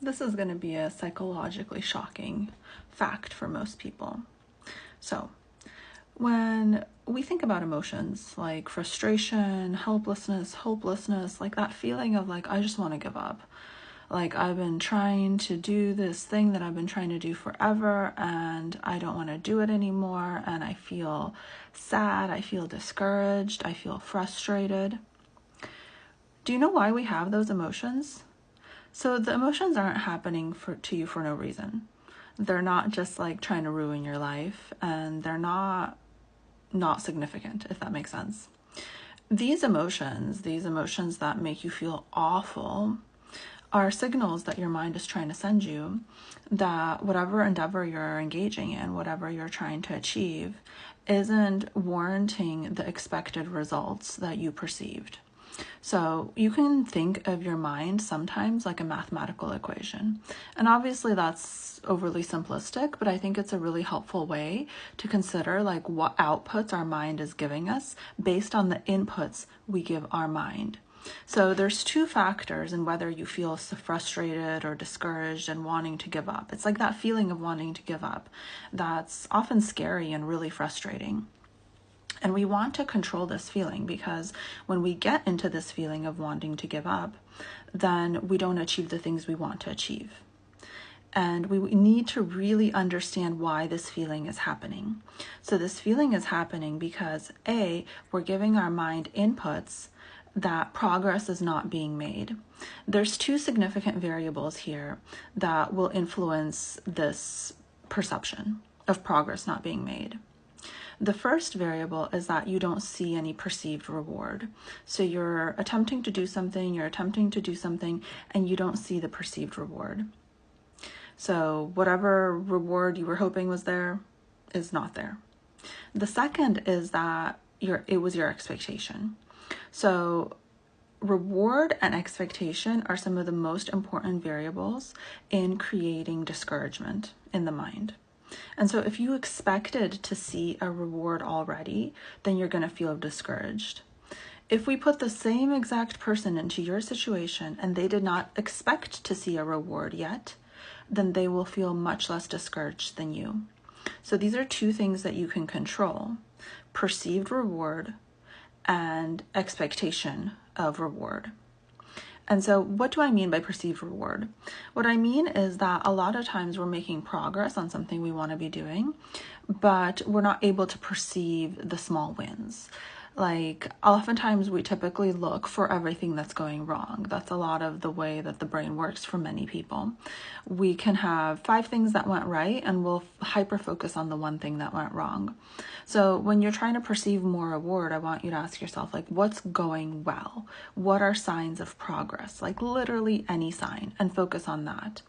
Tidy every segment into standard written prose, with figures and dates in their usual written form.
This is going to be a psychologically shocking fact for most people. So, when we think about emotions like frustration, helplessness, hopelessness, like that feeling of like, I just want to give up. Like, I've been trying to do this thing that I've been trying to do forever and I don't want to do it anymore. And I feel sad. I feel discouraged. I feel frustrated. Do you know why we have those emotions? So the emotions aren't happening to you for no reason. They're not just like trying to ruin your life, and they're not significant, if that makes sense. These emotions that make you feel awful, are signals that your mind is trying to send you that whatever endeavor you're engaging in, whatever you're trying to achieve, isn't warranting the expected results that you perceived. So you can think of your mind sometimes like a mathematical equation. And obviously that's overly simplistic, but I think it's a really helpful way to consider like what outputs our mind is giving us based on the inputs we give our mind. So there's two factors in whether you feel frustrated or discouraged and wanting to give up. It's like that feeling of wanting to give up that's often scary and really frustrating. And we want to control this feeling because when we get into this feeling of wanting to give up, then we don't achieve the things we want to achieve. And we need to really understand why this feeling is happening. So this feeling is happening because A, we're giving our mind inputs that progress is not being made. There's two significant variables here that will influence this perception of progress not being made. The first variable is that you don't see any perceived reward. So you're attempting to do something, and you don't see the perceived reward. So whatever reward you were hoping was there is not there. The second is that it was your expectation. So reward and expectation are some of the most important variables in creating discouragement in the mind. And so if you expected to see a reward already, then you're going to feel discouraged. If we put the same exact person into your situation and they did not expect to see a reward yet, then they will feel much less discouraged than you. So these are two things that you can control: perceived reward and expectation of reward. And so what do I mean by perceived reward? What I mean is that a lot of times we're making progress on something we want to be doing, but we're not able to perceive the small wins. Like, oftentimes we typically look for everything that's going wrong. That's a lot of the way that the brain works for many people. We can have 5 things that went right and we'll hyper focus on the one thing that went wrong. So when you're trying to perceive more reward, I want you to ask yourself, like, what's going well? What are signs of progress? Like literally any sign, and focus on that.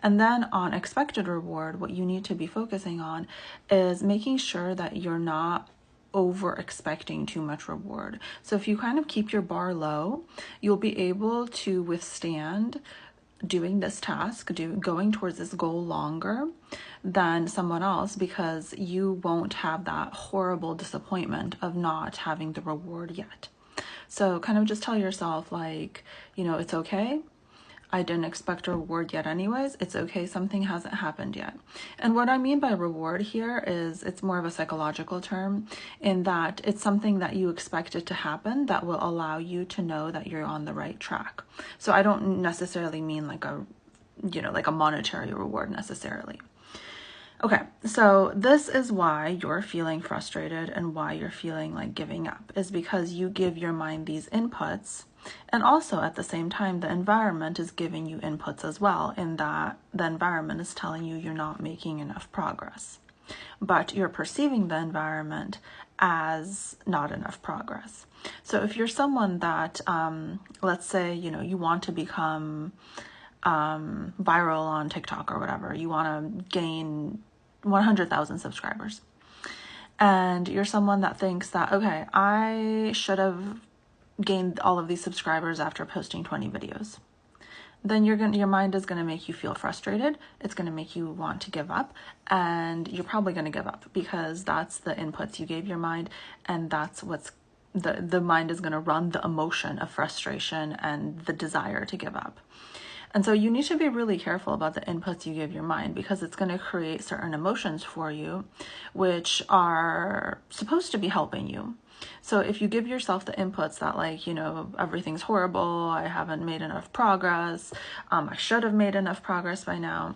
And then on expected reward, what you need to be focusing on is making sure that you're not over expecting too much reward. So if you kind of keep your bar low, you'll be able to withstand doing this task, going towards this goal longer than someone else, because you won't have that horrible disappointment of not having the reward yet. So kind of just tell yourself, like, it's okay. I didn't expect a reward yet anyways. It's okay, something hasn't happened yet. And what I mean by reward here is it's more of a psychological term, in that it's something that you expect it to happen that will allow you to know that you're on the right track. So I don't necessarily mean like a monetary reward necessarily. Okay, so this is why you're feeling frustrated and why you're feeling like giving up, is because you give your mind these inputs. And also at the same time, the environment is giving you inputs as well, in that the environment is telling you you're not making enough progress. But you're perceiving the environment as not enough progress. So if you're someone that, let's say, you want to become viral on TikTok or whatever, you want to gain 100,000 subscribers, and you're someone that thinks that, okay, I should have gained all of these subscribers after posting 20 videos, then your mind is going to make you feel frustrated. It's going to make you want to give up, and you're probably going to give up because that's the inputs you gave your mind, and that's what's the mind is going to run the emotion of frustration and the desire to give up. And so you need to be really careful about the inputs you give your mind, because it's going to create certain emotions for you, which are supposed to be helping you. So if you give yourself the inputs that, like, everything's horrible, I haven't made enough progress, I should have made enough progress by now,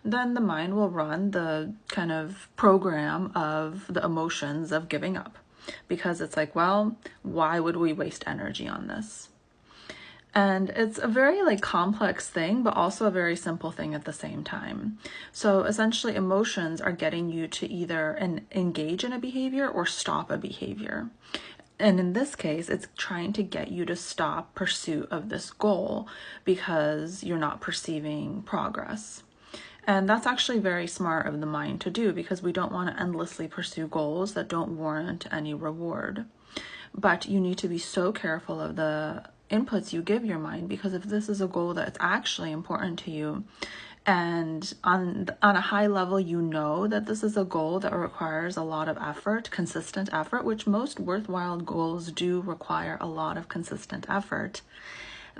then the mind will run the kind of program of the emotions of giving up, because it's like, well, why would we waste energy on this? And it's a very complex thing, but also a very simple thing at the same time. So essentially, emotions are getting you to either engage in a behavior or stop a behavior. And in this case, it's trying to get you to stop pursuit of this goal because you're not perceiving progress. And that's actually very smart of the mind to do, because we don't want to endlessly pursue goals that don't warrant any reward. But you need to be so careful of the inputs you give your mind, because if this is a goal that's actually important to you, and on a high level, that this is a goal that requires a lot of effort, consistent effort, which most worthwhile goals do require a lot of consistent effort,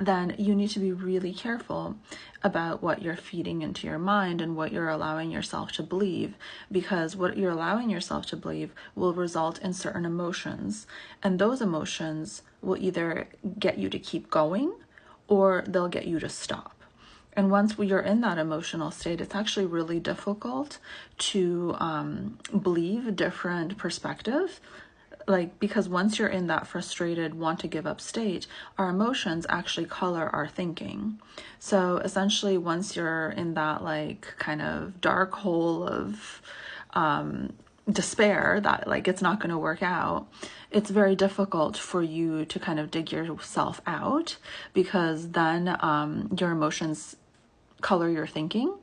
then you need to be really careful about what you're feeding into your mind and what you're allowing yourself to believe, because what you're allowing yourself to believe will result in certain emotions, and those emotions will either get you to keep going or they'll get you to stop. And once you're in that emotional state, it's actually really difficult to believe different perspectives. Because once you're in that frustrated, want to give up state, our emotions actually color our thinking. So essentially, once you're in that kind of dark hole of despair that it's not going to work out, it's very difficult for you to kind of dig yourself out, because then your emotions color your thinking,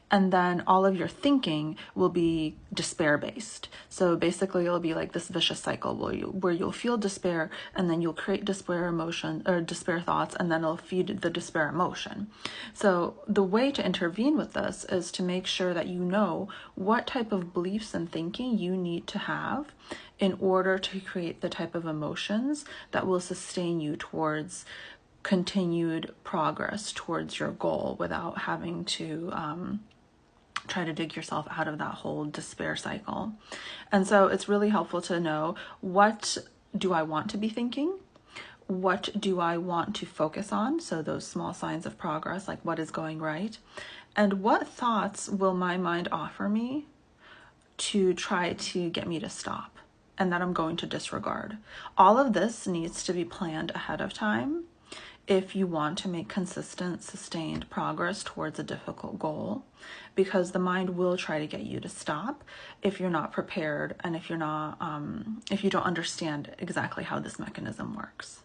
and then all of your thinking will be despair based. So basically it'll be like this vicious cycle where you'll feel despair, and then you'll create despair emotion or despair thoughts, and then it'll feed the despair emotion. So the way to intervene with this is to make sure that you know what type of beliefs and thinking you need to have in order to create the type of emotions that will sustain you towards continued progress towards your goal without having to try to dig yourself out of that whole despair cycle. And so it's really helpful to know, what do I want to be thinking? What do I want to focus on? So those small signs of progress, like what is going right? And what thoughts will my mind offer me to try to get me to stop and that I'm going to disregard? All of this needs to be planned ahead of time if you want to make consistent, sustained progress towards a difficult goal, because the mind will try to get you to stop if you're not prepared and if you don't understand exactly how this mechanism works.